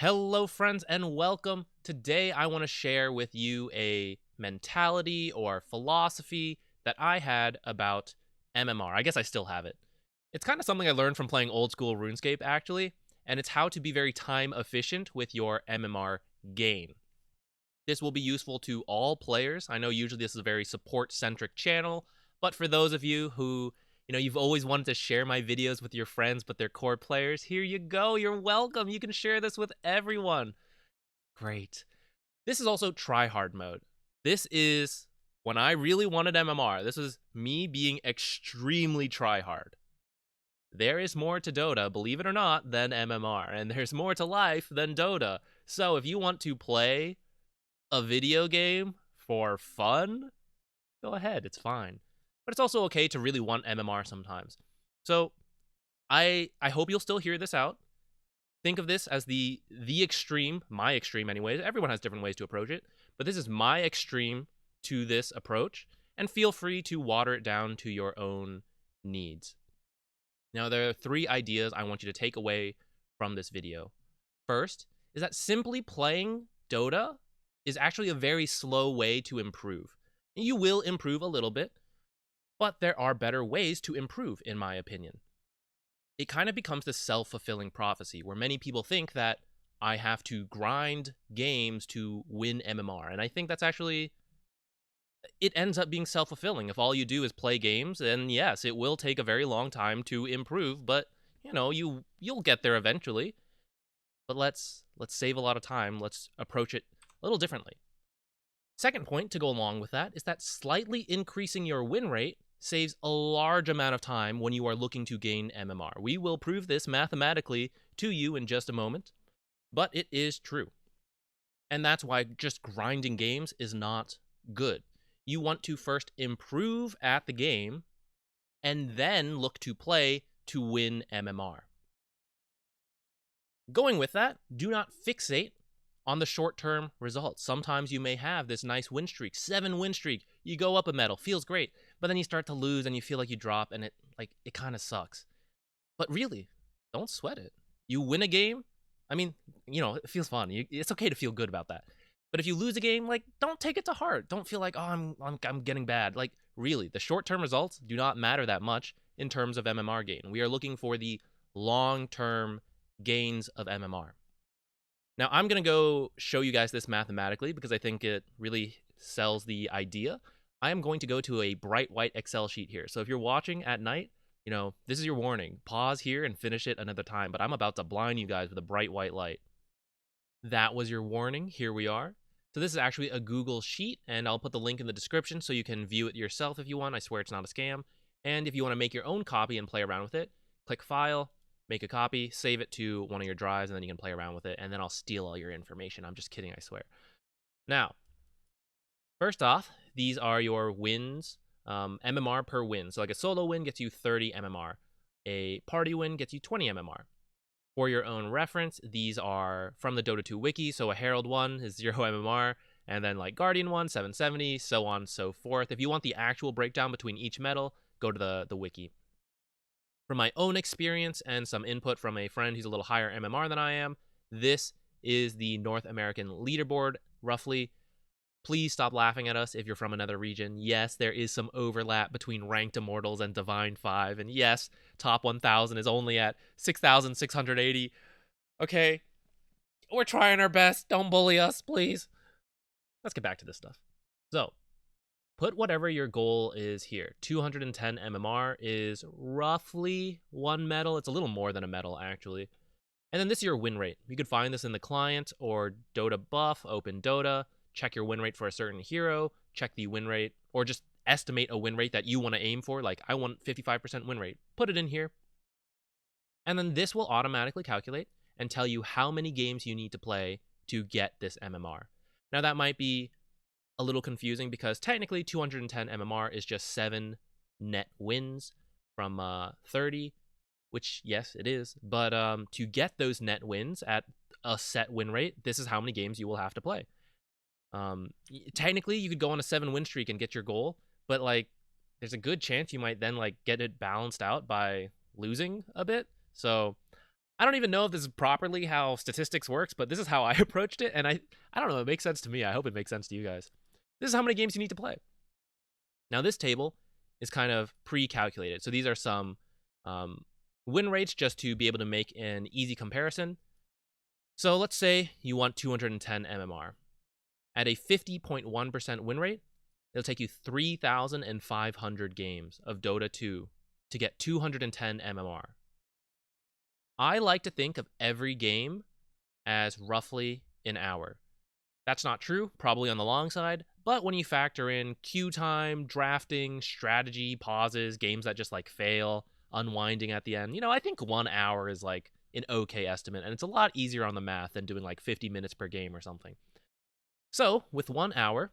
Hello, friends, and welcome. Today, I want to share with you a mentality or philosophy that I had about MMR. I guess I still have it. It's kind of something I learned from playing old school RuneScape, actually, and it's how to be very time efficient with your MMR gain. This will be useful to all players. I know usually this is a very support centric channel, but for those of you who you've always wanted to share my videos with your friends, but they're core players. Here you go. You're welcome. You can share this with everyone. Great. This is also tryhard mode. This is when I really wanted MMR. This is me being extremely tryhard. There is more to Dota, believe it or not, than MMR, and there's more to life than Dota. So if you want to play a video game for fun, go ahead. It's fine. But it's also okay to really want MMR sometimes. So I hope you'll still hear this out. Think of this as the extreme, my extreme anyways. Everyone has different ways to approach it, but this is my extreme to this approach, and feel free to water it down to your own needs. Now, there are 3 ideas I want you to take away from this video. First is that simply playing Dota is actually a very slow way to improve. You will improve a little bit, but there are better ways to improve, in my opinion. It kind of becomes this self-fulfilling prophecy where many people think that I have to grind games to win MMR. And I think that's actually, it ends up being self-fulfilling. If all you do is play games, then yes, it will take a very long time to improve, but you'll get there eventually. But let's save a lot of time. Let's approach it a little differently. Second point to go along with that is that slightly increasing your win rate saves a large amount of time when you are looking to gain MMR. We will prove this mathematically to you in just a moment, but it is true. And that's why just grinding games is not good. You want to first improve at the game and then look to play to win MMR. Going with that, do not fixate on the short-term results. Sometimes you may have this nice win streak, 7 win streak. You go up a medal, feels great, but then you start to lose and you feel like you drop, and it kind of sucks. But really, don't sweat it. You win a game, it feels fun. It's okay to feel good about that. But if you lose a game, don't take it to heart. Don't feel like, oh, I'm getting bad. Really, the short-term results do not matter that much in terms of MMR gain. We are looking for the long-term gains of MMR. Now, I'm going to go show you guys this mathematically because I think it really sells the idea. I am going to go to a bright white Excel sheet here. So if you're watching at night, this is your warning. Pause here and finish it another time, but I'm about to blind you guys with a bright white light. That was your warning. Here we are. So this is actually a Google sheet, and I'll put the link in the description so you can view it yourself if you want. I swear it's not a scam. And if you want to make your own copy and play around with it, click File, make a copy, save it to one of your drives, and then you can play around with it, and then I'll steal all your information. I'm just kidding, I swear. Now, first off, these are your wins, MMR per win. So like a solo win gets you 30 MMR. A party win gets you 20 MMR. For your own reference, these are from the Dota 2 wiki, so a Herald 1 is 0 MMR, and then like Guardian 1, 770, so on and so forth. If you want the actual breakdown between each medal, go to the wiki. From my own experience and some input from a friend who's a little higher MMR than I am, this is the North American leaderboard, roughly. Please stop laughing at us if you're from another region. Yes, there is some overlap between Ranked Immortals and Divine 5, and yes, Top 1000 is only at 6,680. Okay, we're trying our best. Don't bully us, please. Let's get back to this stuff. So, put whatever your goal is here. 210 MMR is roughly 1 medal. It's a little more than a medal, actually. And then this is your win rate. You could find this in the client or Dota buff, open Dota, check your win rate for a certain hero, check the win rate, or just estimate a win rate that you want to aim for. Like, I want 55% win rate. Put it in here. And then this will automatically calculate and tell you how many games you need to play to get this MMR. Now, that might be a little confusing because technically 210 MMR is just 7 net wins from 30, which yes, it is. But to get those net wins at a set win rate, this is how many games you will have to play. Technically, you could go on a 7 win streak and get your goal, but there's a good chance you might then get it balanced out by losing a bit. So I don't even know if this is properly how statistics works, but this is how I approached it, and I don't know, it makes sense to me. I hope it makes sense to you guys. This is how many games you need to play. Now, this table is kind of pre-calculated. So these are some win rates just to be able to make an easy comparison. So let's say you want 210 MMR. At a 50.1% win rate, it'll take you 3,500 games of Dota 2 to get 210 MMR. I like to think of every game as roughly an hour. That's not true, probably on the long side, but when you factor in queue time, drafting, strategy, pauses, games that just like fail, unwinding at the end, I think 1 hour is like an okay estimate, and it's a lot easier on the math than doing like 50 minutes per game or something. So, with 1 hour,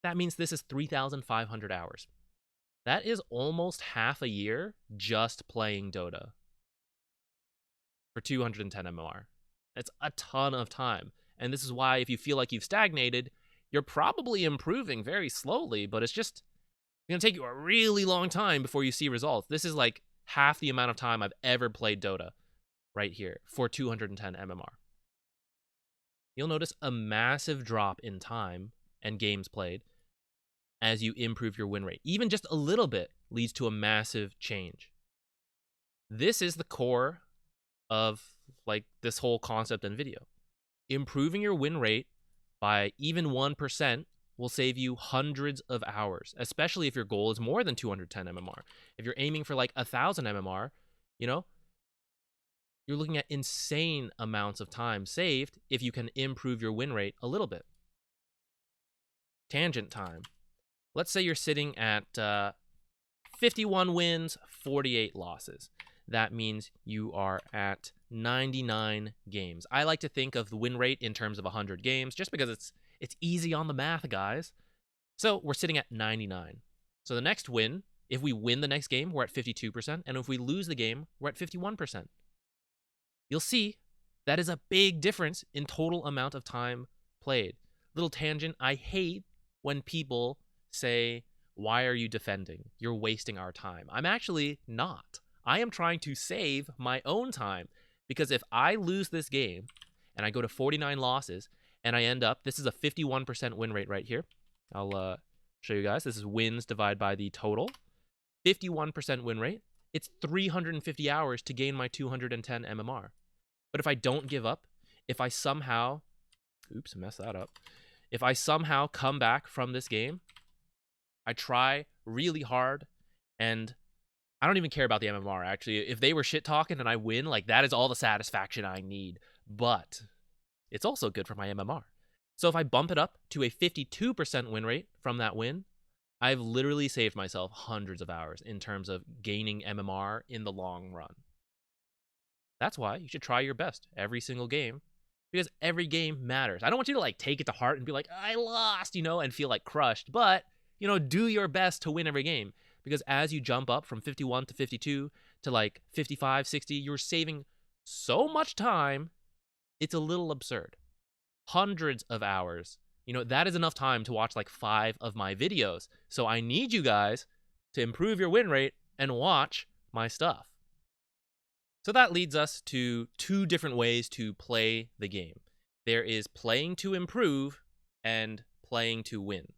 that means this is 3,500 hours. That is almost half a year just playing Dota for 210 MMR. That's a ton of time. And this is why if you feel like you've stagnated, you're probably improving very slowly, but it's going to take you a really long time before you see results. This is like half the amount of time I've ever played Dota right here for 210 MMR. You'll notice a massive drop in time and games played as you improve your win rate. Even just a little bit leads to a massive change. This is the core of like this whole concept and video. Improving your win rate by even 1% will save you hundreds of hours, especially if your goal is more than 210 MMR. If you're aiming for like 1,000 MMR, you're looking at insane amounts of time saved if you can improve your win rate a little bit. Tangent time. Let's say you're sitting at 51 wins, 48 losses. That means you are at 99 games. I like to think of the win rate in terms of 100 games just because it's easy on the math, guys. So we're sitting at 99. So the next win, if we win the next game, we're at 52%. And if we lose the game, we're at 51%. You'll see that is a big difference in total amount of time played. Little tangent, I hate when people say, "Why are you defending? You're wasting our time." I'm actually not. I am trying to save my own time, because if I lose this game and I go to 49 losses and I end up, this is a 51% win rate right here. I'll show you guys. This is wins divided by the total. 51% win rate. It's 350 hours to gain my 210 MMR. But if I don't give up, if I somehow, oops, I messed that up. If I somehow come back from this game, I try really hard, and I don't even care about the MMR, actually. If they were shit talking and I win, like, that is all the satisfaction I need. But it's also good for my MMR. So if I bump it up to a 52% win rate from that win, I've literally saved myself hundreds of hours in terms of gaining MMR in the long run. That's why you should try your best every single game, because every game matters. I don't want you to like take it to heart and be like, "I lost," and feel like crushed, but do your best to win every game, because as you jump up from 51 to 52 to like 55, 60, you're saving so much time. It's a little absurd. Hundreds of hours. That is enough time to watch like 5 of my videos. So I need you guys to improve your win rate and watch my stuff. So that leads us to 2 different ways to play the game. There is playing to improve and playing to win.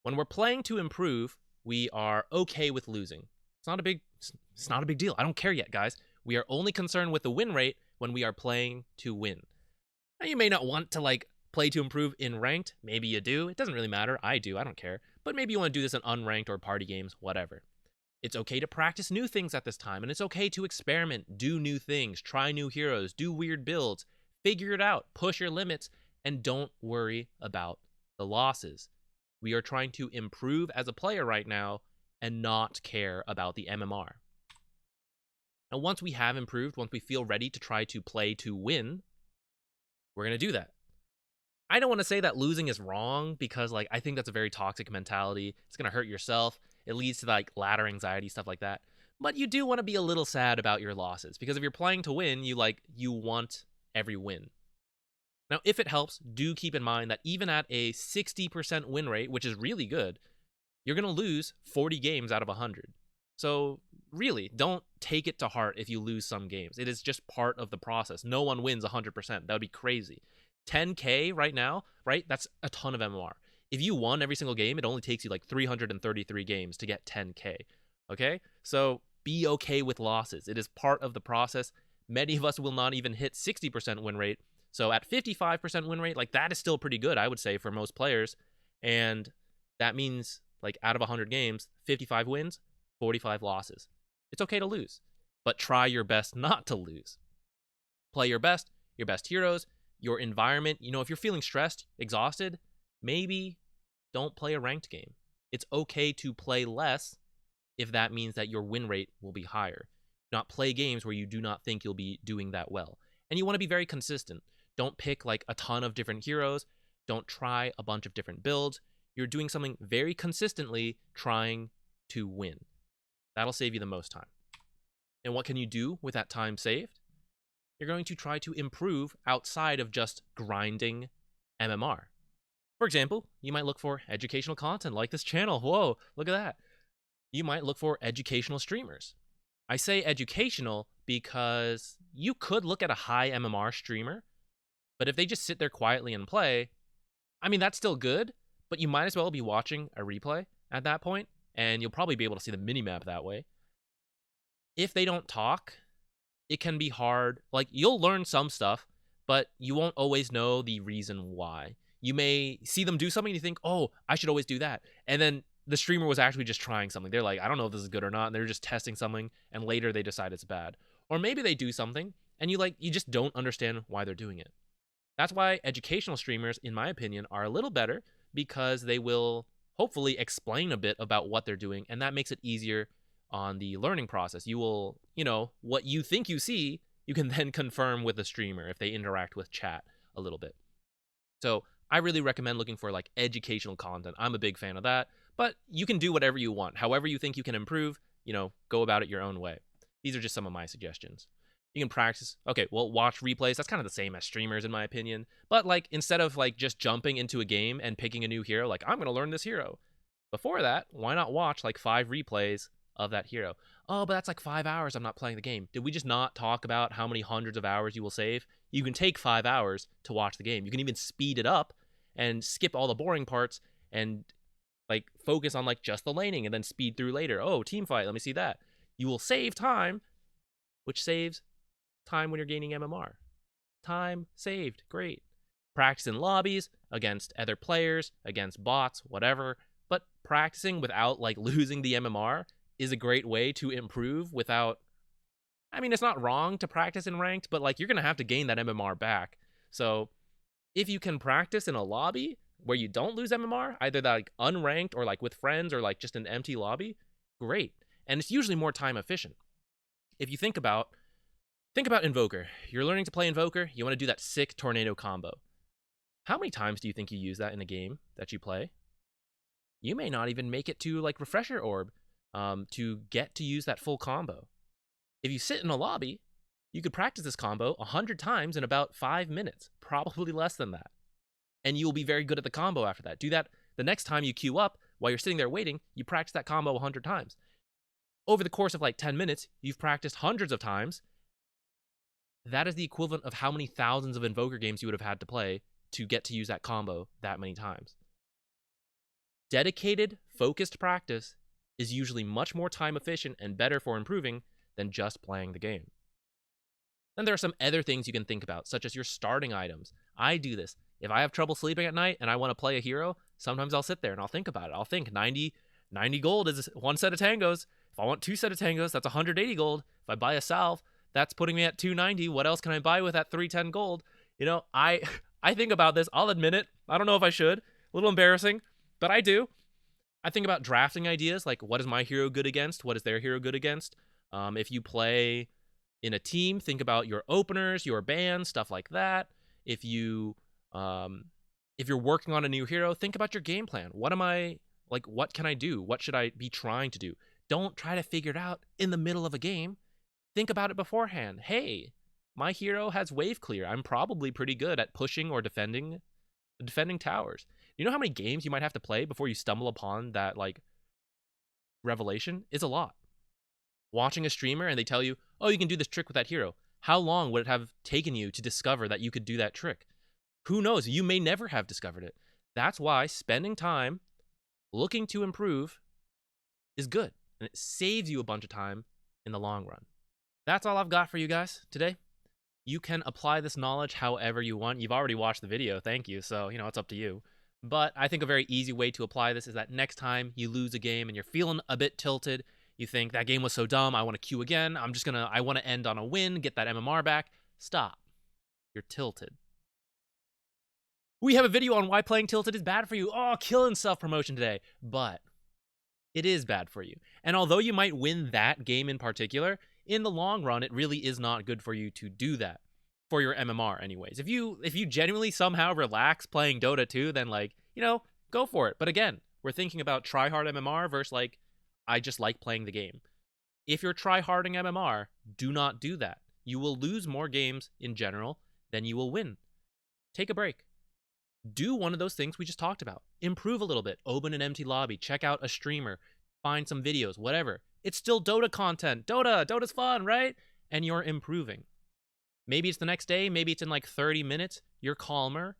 When we're playing to improve, we are okay with losing. It's not a big deal. I don't care yet, guys. We are only concerned with the win rate when we are playing to win. Now, you may not want to like play to improve in ranked. Maybe you do. It doesn't really matter. I do. I don't care. But maybe you want to do this in unranked or party games, whatever. It's okay to practice new things at this time, and it's okay to experiment, do new things, try new heroes, do weird builds, figure it out, push your limits, and don't worry about the losses. We are trying to improve as a player right now and not care about the MMR. Now, once we have improved, once we feel ready to try to play to win, we're going to do that. I don't want to say that losing is wrong, because like I think that's a very toxic mentality. It's going to hurt yourself. It leads to like ladder anxiety, stuff like that. But you do want to be a little sad about your losses, because if you're playing to win, you want every win. Now, if it helps, do keep in mind that even at a 60% win rate, which is really good, you're going to lose 40 games out of 100. So really, don't take it to heart if you lose some games. It is just part of the process. No one wins 100%. That would be crazy. 10K right now, right? That's a ton of MMR. If you won every single game, it only takes you like 333 games to get 10K. Okay? So be okay with losses. It is part of the process. Many of us will not even hit 60% win rate. So at 55% win rate, like that is still pretty good, I would say, for most players. And that means like out of 100 games, 55 wins, 45 losses. It's okay to lose, but try your best not to lose. Play your best heroes, your environment. You know, if you're feeling stressed, exhausted, maybe don't play a ranked game. It's okay to play less if that means that your win rate will be higher. Not play games where you do not think you'll be doing that well. And you want to be very consistent. Don't pick like a ton of different heroes. Don't try a bunch of different builds. You're doing something very consistently, trying to win. That'll save you the most time. And what can you do with that time saved? You're going to try to improve outside of just grinding MMR. For example, you might look for educational content like this channel. Whoa, look at that. You might look for educational streamers. I say educational because you could look at a high MMR streamer, but if they just sit there quietly and play, I mean, that's still good, but you might as well be watching a replay at that point, and you'll probably be able to see the minimap that way. If they don't talk, it can be hard. Like, you'll learn some stuff, but you won't always know the reason why. You may see them do something and you think, oh, I should always do that. And then the streamer was actually just trying something. They're like, I don't know if this is good or not. And they're just testing something, and later they decide it's bad. Or maybe they do something and you just don't understand why they're doing it. That's why educational streamers, in my opinion, are a little better, because they will hopefully explain a bit about what they're doing, and that makes it easier on the learning process. You will, what you think you see, you can then confirm with the streamer if they interact with chat a little bit. So I really recommend looking for like educational content. I'm a big fan of that, but you can do whatever you want. However you think you can improve, go about it your own way. These are just some of my suggestions. You can practice. Okay, well, watch replays. That's kind of the same as streamers, in my opinion. But like, instead of like just jumping into a game and picking a new hero, like, I'm going to learn this hero. Before that, why not watch like 5 replays of that hero? Oh, but that's like 5 hours I'm not playing the game. Did we just not talk about how many hundreds of hours you will save? You can take 5 hours to watch the game. You can even speed it up and skip all the boring parts and like focus on like just the laning and then speed through later. Oh, team fight, let me see that. You will save time, which saves time when you're gaining MMR. Time saved. Great. Practice in lobbies, against other players, against bots, whatever. But practicing without like losing the MMR is a great way to improve without... I mean, it's not wrong to practice in ranked, but like, you're going to have to gain that MMR back. So if you can practice in a lobby where you don't lose MMR, either that like unranked or like with friends or like just an empty lobby, great. And it's usually more time efficient. If you think about Invoker. You're learning to play Invoker. You want to do that sick tornado combo. How many times do you think you use that in a game that you play? You may not even make it to like Refresher Orb to get to use that full combo. If you sit in a lobby, you could practice this combo 100 times in about 5 minutes, probably less than that. And you'll be very good at the combo after that. Do that the next time you queue up while you're sitting there waiting, you practice that combo 100 times. Over the course of like 10 minutes, you've practiced hundreds of times. That is the equivalent of how many thousands of Invoker games you would have had to play to get to use that combo that many times. Dedicated, focused practice is usually much more time efficient and better for improving than just playing the game. Then there are some other things you can think about, such as your starting items. I do this. If I have trouble sleeping at night and I want to play a hero, sometimes I'll sit there and I'll think about it. I'll think 90 gold is 1 set of tangos. If I want 2 set of tangos, that's 180 gold. If I buy a salve, that's putting me at 290. What else can I buy with that 310 gold? I think about this. I'll admit it. I don't know if I should. A little embarrassing, but I do. I think about drafting ideas, like what is my hero good against? What is their hero good against? If you play in a team, think about your openers, your bans, stuff like that. If you're working on a new hero, think about your game plan. What can I do? What should I be trying to do? Don't try to figure it out in the middle of a game. Think about it beforehand. Hey, my hero has wave clear. I'm probably pretty good at pushing or defending towers. You know how many games you might have to play before you stumble upon that like revelation? It's a lot. Watching a streamer and they tell you, oh, you can do this trick with that hero. How long would it have taken you to discover that you could do that trick? Who knows? You may never have discovered it. That's why spending time looking to improve is good. And it saves you a bunch of time in the long run. That's all I've got for you guys today. You can apply this knowledge however you want. You've already watched the video, thank you. So, it's up to you. But I think a very easy way to apply this is that next time you lose a game and you're feeling a bit tilted, you think that game was so dumb, I want to queue again. I want to end on a win, get that MMR back. Stop. You're tilted. We have a video on why playing tilted is bad for you. Oh, killing self-promotion today. But it is bad for you. And although you might win that game in particular, in the long run, it really is not good for you to do that. For your MMR anyways. If you genuinely somehow relax playing Dota 2, then go for it. But again, we're thinking about tryhard MMR versus I just like playing the game. If you're tryharding MMR, do not do that. You will lose more games in general than you will win. Take a break. Do one of those things we just talked about. Improve a little bit. Open an empty lobby. Check out a streamer. Find some videos. Whatever. It's still Dota content. Dota's fun, right? And you're improving. Maybe it's the next day. Maybe it's in 30 minutes. You're calmer.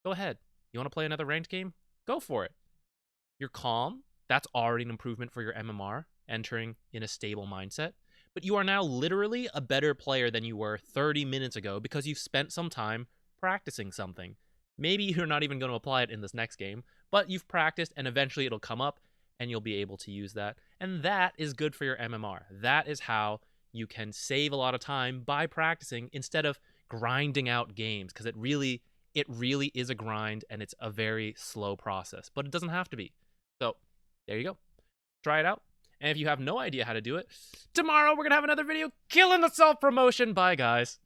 Go ahead. You want to play another ranked game? Go for it. You're calm. That's already an improvement for your MMR, entering in a stable mindset. But you are now literally a better player than you were 30 minutes ago because you've spent some time practicing something. Maybe you're not even going to apply it in this next game, but you've practiced and eventually it'll come up and you'll be able to use that. And that is good for your MMR. That is how you can save a lot of time by practicing instead of grinding out games, because it really is a grind and it's a very slow process, but it doesn't have to be. So there you go. Try it out. And if you have no idea how to do it, tomorrow we're going to have another video killing the self-promotion. Bye, guys.